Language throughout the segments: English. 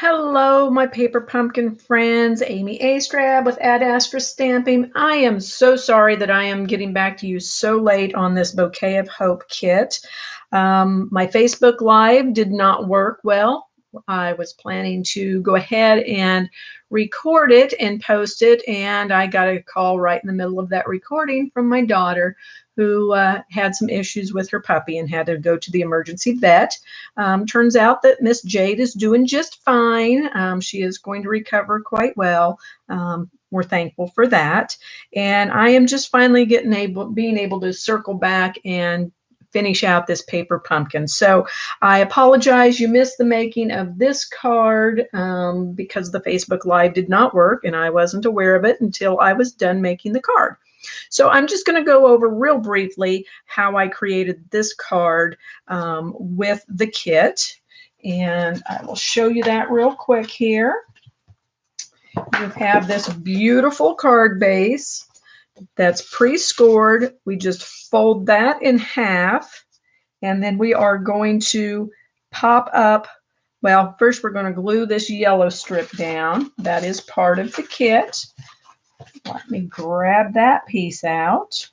Hello, my paper pumpkin friends. Amy Astrab with Ad Astra Stamping. I am so sorry that I am getting back to you so late on this Bouquet of Hope kit. My Facebook Live did not work well. I was planning to go ahead and record it and post it, and I got a call right in the middle of that recording from my daughter who had some issues with her puppy and had to go to the emergency vet. Turns out that Miss Jade is doing just fine. She is going to recover quite well. We're thankful for that. And I am just finally being able to circle back and finish out this paper pumpkin. So I apologize you missed the making of this card because the Facebook Live did not work and I wasn't aware of it until I was done making the card. So I'm just going to go over real briefly how I created this card with the kit. And I will show you that real quick here. You have this beautiful card base that's pre-scored. We just fold that in half, and then we are going to pop up. Well, first we're going to glue this yellow strip down. That is part of the kit. Let me grab that piece out.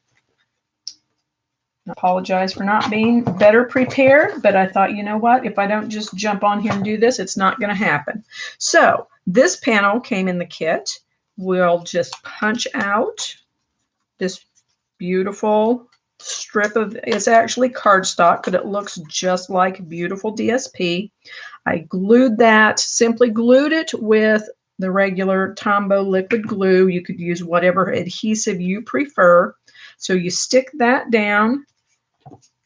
I apologize for not being better prepared, but I thought, you know what? If I don't just jump on here and do this, it's not going to happen. So this panel came in the kit. We'll just punch out this beautiful strip of, it's actually cardstock, but it looks just like beautiful DSP. I glued that, simply glued it with the regular Tombow liquid glue. You could use whatever adhesive you prefer. So you stick that down,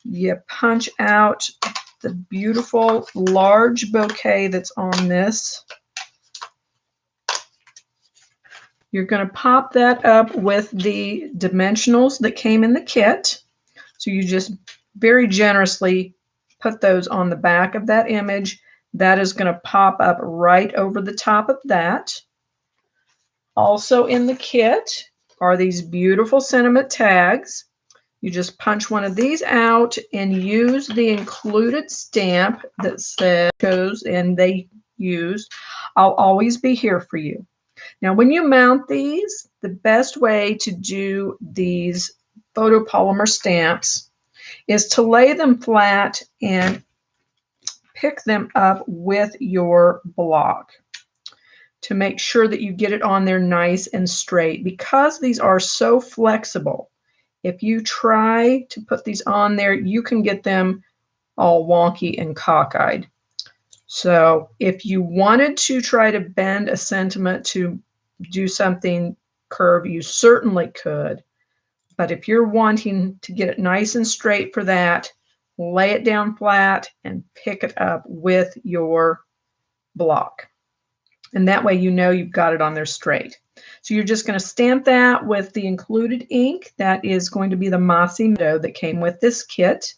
you punch out the beautiful large bouquet that's on this. You're going to pop that up with the dimensionals that came in the kit. So you just very generously put those on the back of that image. That is going to pop up right over the top of that. Also in the kit are these beautiful sentiment tags. You just punch one of these out and use the included stamp that says, and they used, "I'll always be here for you." Now, when you mount these, the best way to do these photopolymer stamps is to lay them flat and pick them up with your block to make sure that you get it on there nice and straight. Because these are so flexible, if you try to put these on there, you can get them all wonky and cockeyed. So if you wanted to try to bend a sentiment to do something curved, you certainly could. But if you're wanting to get it nice and straight for that, lay it down flat and pick it up with your block. And that way you know you've got it on there straight. So you're just going to stamp that with the included ink. That is going to be the Mossy Meadow that came with this kit.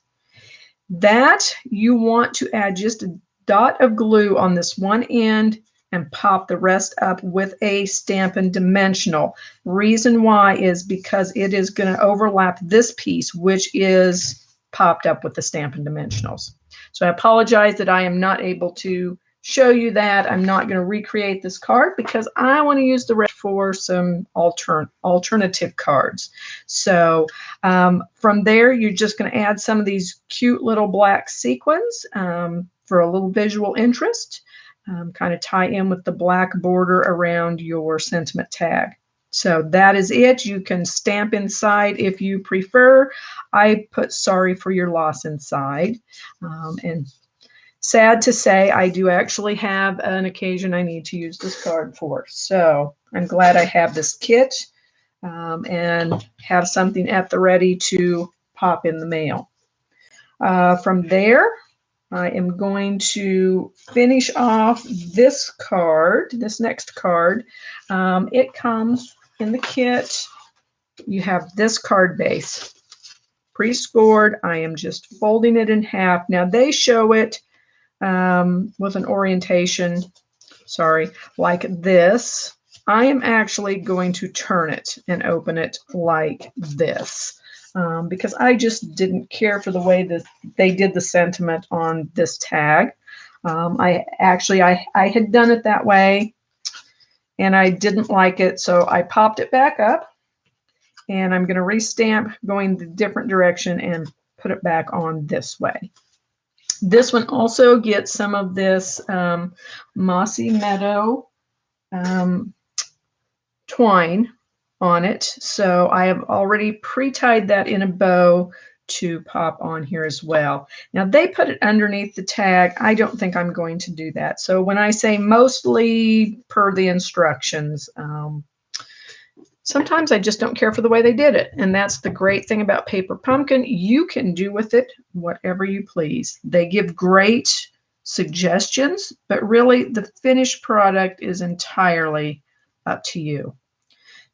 That you want to add just a dot of glue on this one end and pop the rest up with a Stampin' Dimensional. Reason why is because it is going to overlap this piece, which is popped up with the Stampin' Dimensionals. So I apologize that I am not able to show you that. I'm not going to recreate this card because I want to use the rest for some alternative cards. So from there, you're just going to add some of these cute little black sequins for a little visual interest. Kind of tie in with the black border around your sentiment tag. So that is it. You can stamp inside if you prefer. I put "sorry for your loss" inside. And sad to say, I do actually have an occasion I need to use this card for. So I'm glad I have this kit and have something at the ready to pop in the mail. From there, I am going to finish off this card, this next card. It comes in the kit. You have this card base pre-scored. I am just folding it in half. Now they show it with an orientation, like this. I am actually going to turn it and open it like this. Because I just didn't care for the way that they did the sentiment on this tag. I had done it that way and I didn't like it, so I popped it back up, and I'm going to restamp going the different direction and put it back on this way. This one also gets some of this mossy meadow twine on it, so I have already pre-tied that in a bow to pop on here as well. Now they put it underneath the tag. I don't think I'm going to do that. So when I say mostly per the instructions, sometimes I just don't care for the way they did it. And that's the great thing about Paper Pumpkin. You can do with it whatever you please. They give great suggestions, but really the finished product is entirely up to you.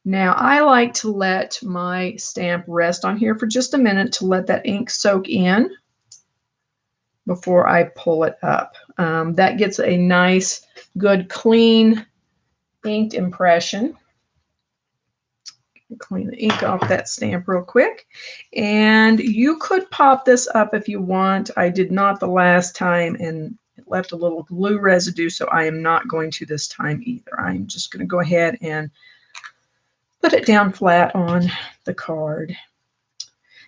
Now I like to let my stamp rest on here for just a minute to let that ink soak in before I pull it up. That gets a nice, good, clean inked impression. Clean the ink off that stamp real quick. And you could pop this up if you want. I did not the last time, and it left a little glue residue, so I am not going to this time either. I'm just going to go ahead and put it down flat on the card.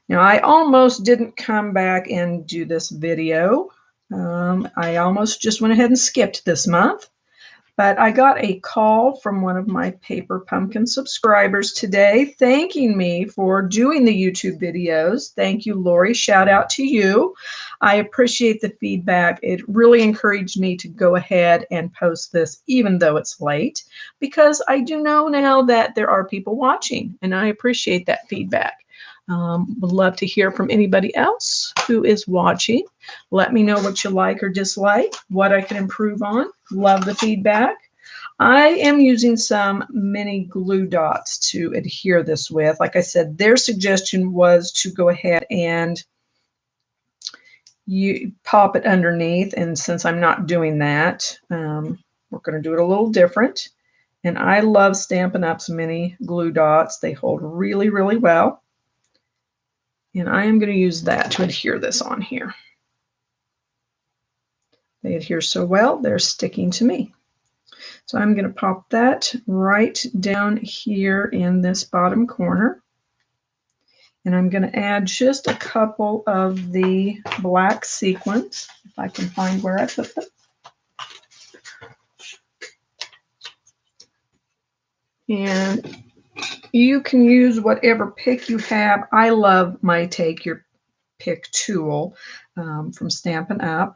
Now, I almost didn't come back and do this video. I almost just went ahead and skipped this month. But I got a call from one of my Paper Pumpkin subscribers today thanking me for doing the YouTube videos. Thank you, Lori. Shout out to you. I appreciate the feedback. It really encouraged me to go ahead and post this even though it's late, because I do know now that there are people watching, and I appreciate that feedback. Would love to hear from anybody else who is watching. Let me know what you like or dislike, what I can improve on. Love the feedback. I am using some mini glue dots to adhere this with. Like I said, their suggestion was to go ahead and you pop it underneath, and since I'm not doing that, we're going to do it a little different. And I love Stampin' Up's mini glue dots. They hold really, really well. And I am going to use that to adhere this on here. They adhere so well, they're sticking to me. So I'm going to pop that right down here in this bottom corner. And I'm going to add just a couple of the black sequins, if I can find where I put them. And you can use whatever pick you have. I love my Take Your Pick tool from Stampin' Up.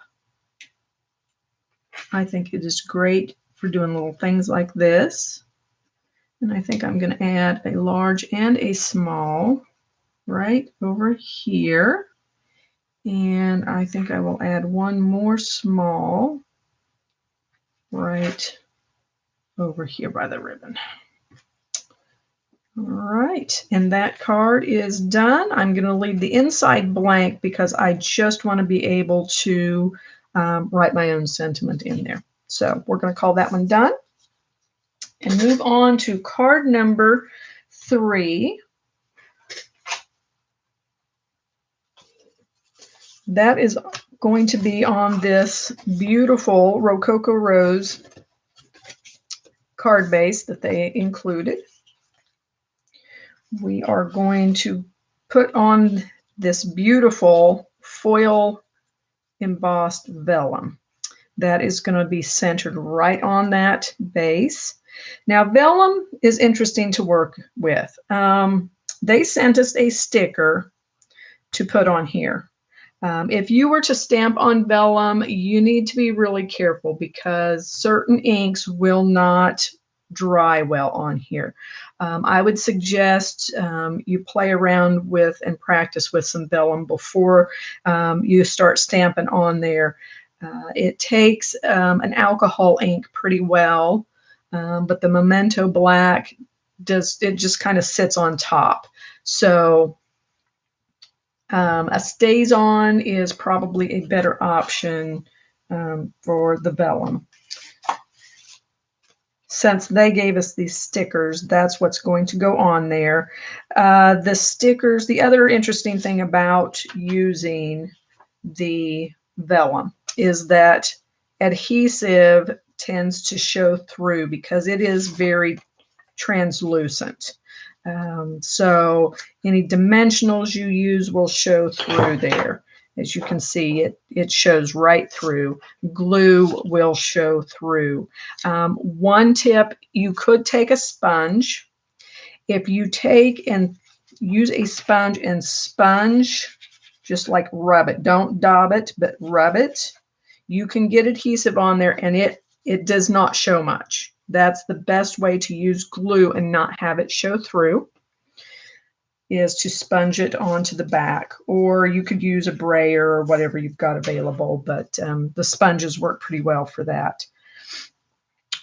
I think it is great for doing little things like this. And I think I'm going to add a large and a small right over here. And I think I will add one more small right over here by the ribbon. All right, and that card is done. I'm going to leave the inside blank because I just want to be able to write my own sentiment in there. So we're going to call that one done and move on to card number 3. That is going to be on this beautiful Rococo Rose card base that they included. We are going to put on this beautiful foil embossed vellum. That is going to be centered right on that base. Now, vellum is interesting to work with. They sent us a sticker to put on here. If you were to stamp on vellum, you need to be really careful because certain inks will not dry well on here. I would suggest you play around with and practice with some vellum before you start stamping on there. It takes an alcohol ink pretty well, but the Memento Black just kind of sits on top. So a StazOn is probably a better option for the vellum. Since they gave us these stickers, that's what's going to go on there. The stickers, the other interesting thing about using the vellum is that adhesive tends to show through because it is very translucent. So any dimensionals you use will show through there. As you can see, it shows right through. Glue will show through. One tip, you could take a sponge. If you take and use a sponge and sponge, just like rub it. Don't daub it, but rub it. You can get adhesive on there and it does not show much. That's the best way to use glue and not have it show through, is to sponge it onto the back. Or you could use a brayer or whatever you've got available, but the sponges work pretty well for that.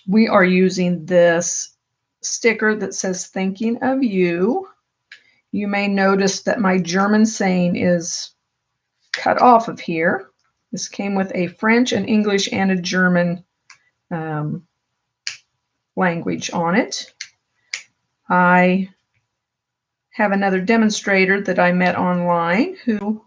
We are using this sticker that says thinking of you. You may notice that my German saying is cut off of here. This came with a French, an English, and a German language on it. I have another demonstrator that I met online who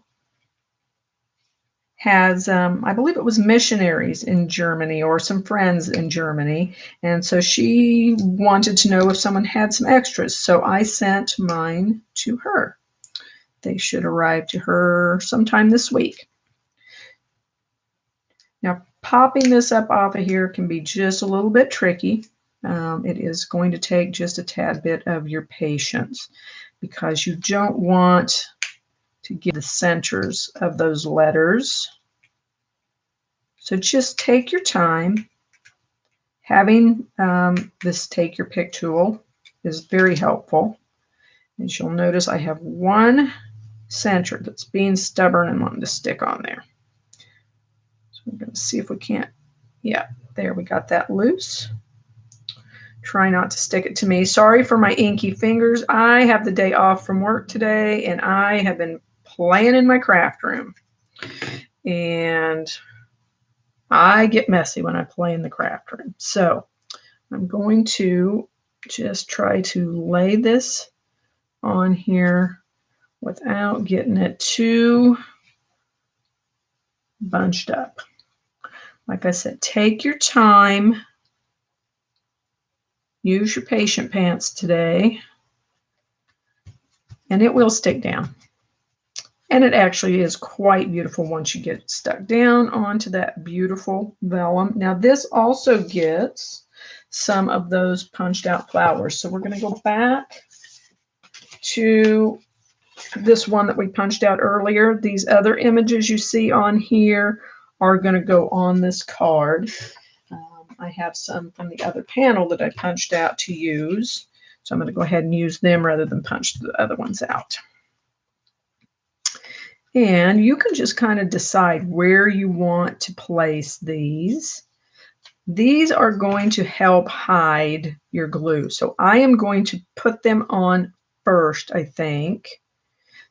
has, I believe it was missionaries in Germany or some friends in Germany. And so she wanted to know if someone had some extras. So I sent mine to her. They should arrive to her sometime this week. Now, popping this up off of here can be just a little bit tricky. It is going to take just a tad bit of your patience because you don't want to get the centers of those letters. So just take your time. Having this take your pick tool is very helpful. As you'll notice, I have one center that's being stubborn and wanting to stick on there. So we're going to see if we can't. Yeah, there, we got that loose. Try not to stick it to me. Sorry for my inky fingers. I have the day off from work today, and I have been playing in my craft room. And I get messy when I play in the craft room. So I'm going to just try to lay this on here without getting it too bunched up. Like I said, take your time. Use your patient pants today. And it will stick down. And it actually is quite beautiful once you get it stuck down onto that beautiful vellum. Now this also gets some of those punched out flowers. So we're going to go back to this one that we punched out earlier. These other images you see on here are going to go on this card. I have some from the other panel that I punched out to use. So I'm going to go ahead and use them rather than punch the other ones out. And you can just kind of decide where you want to place these. These are going to help hide your glue. So I am going to put them on first, I think.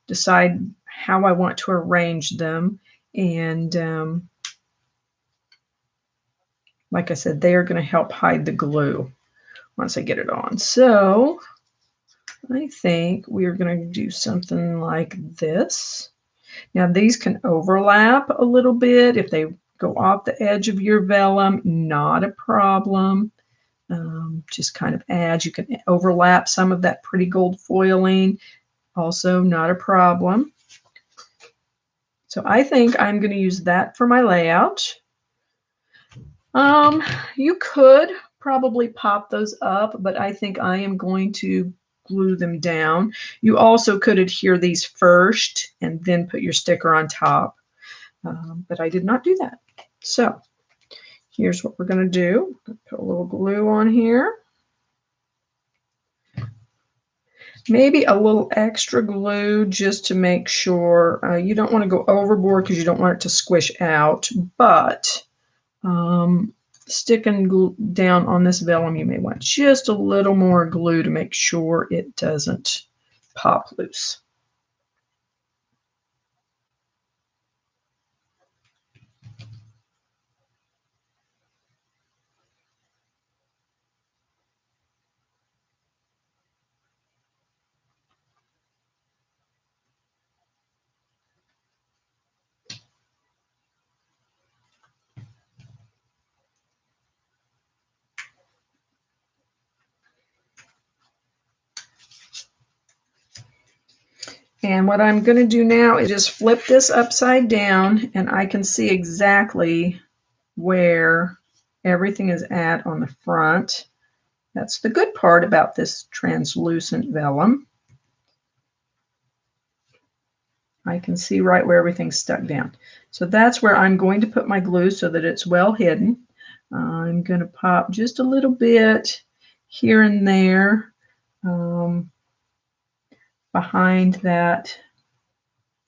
Decide how I want to arrange them. And like I said, they are going to help hide the glue once I get it on. So I think we are going to do something like this. Now these can overlap a little bit. If they go off the edge of your vellum, not a problem. Just kind of add. You can overlap some of that pretty gold foiling. Also not a problem. So I think I'm going to use that for my layout. You could probably pop those up, but I think I am going to glue them down. You also could adhere these first and then put your sticker on top, but I did not do that. So here's what we're going to do. Put a little glue on here. Maybe a little extra glue just to make sure. You don't want to go overboard because you don't want it to squish out, but sticking glue down on this vellum, you may want just a little more glue to make sure it doesn't pop loose. And what I'm going to do now is just flip this upside down, and I can see exactly where everything is at on the front. That's the good part about this translucent vellum. I can see right where everything's stuck down. So that's where I'm going to put my glue so that it's well hidden. I'm going to pop just a little bit here and there behind that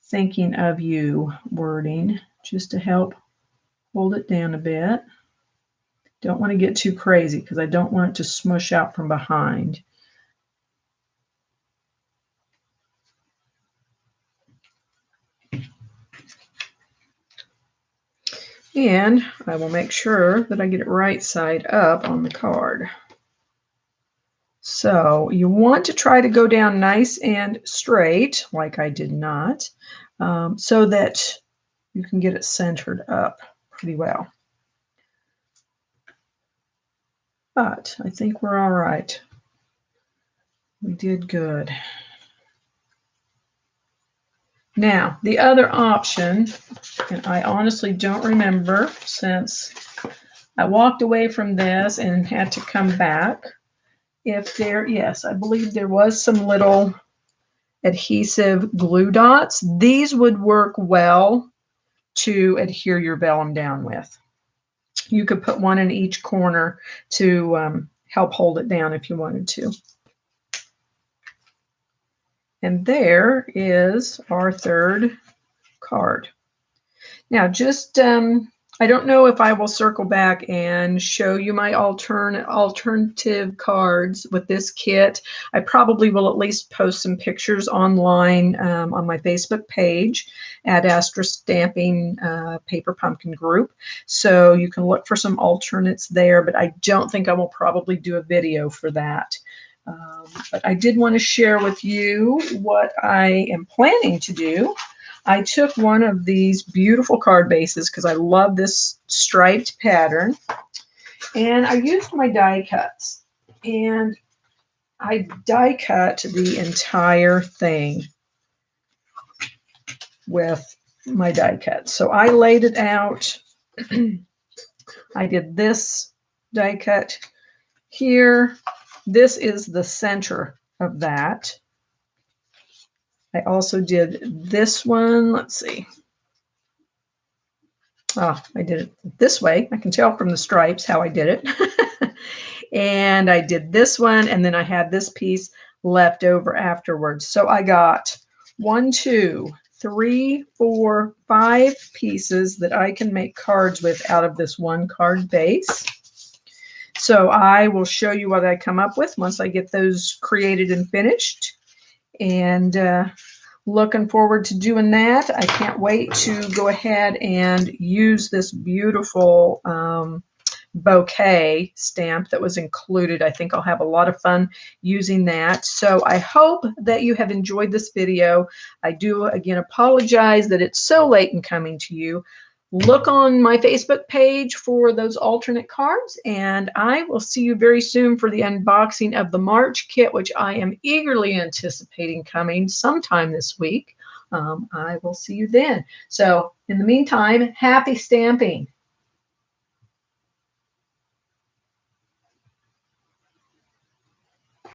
thinking of you wording, just to help hold it down a bit. Don't want to get too crazy because I don't want it to smush out from behind. And I will make sure that I get it right side up on the card. So you want to try to go down nice and straight, like I did not, so that you can get it centered up pretty well. But I think we're all right. We did good. Now, the other option, and I honestly don't remember since I walked away from this and had to come back. Yes, I believe there was some little adhesive glue dots. These would work well to adhere your vellum down with. You could put one in each corner to help hold it down if you wanted to. And there is our third card. Now, just I don't know if I will circle back and show you my alternative cards with this kit. I probably will at least post some pictures online on my Facebook page at Astra Stamping Paper Pumpkin Group. So you can look for some alternates there, but I don't think I will probably do a video for that. But I did want to share with you what I am planning to do. I took one of these beautiful card bases because I love this striped pattern, and I used my die cuts, and I die cut the entire thing with my die cut. So I laid it out. I did this die cut here. This is the center of that. I also did this one. Let's see. Oh, I did it this way. I can tell from the stripes how I did it. And I did this one, and then I had this piece left over afterwards. So I got 1, 2, 3, 4, 5 pieces that I can make cards with out of this one card base. So I will show you what I come up with once I get those created and finished. And looking forward to doing that. I can't wait to go ahead and use this beautiful bouquet stamp that was included. I think I'll have a lot of fun using that. So I hope that you have enjoyed this video. I do again apologize that it's so late in coming to you. Look on my Facebook page for those alternate cards, and I will see you very soon for the unboxing of the March kit, which I am eagerly anticipating coming sometime this week. I will see you then. So in the meantime, happy stamping.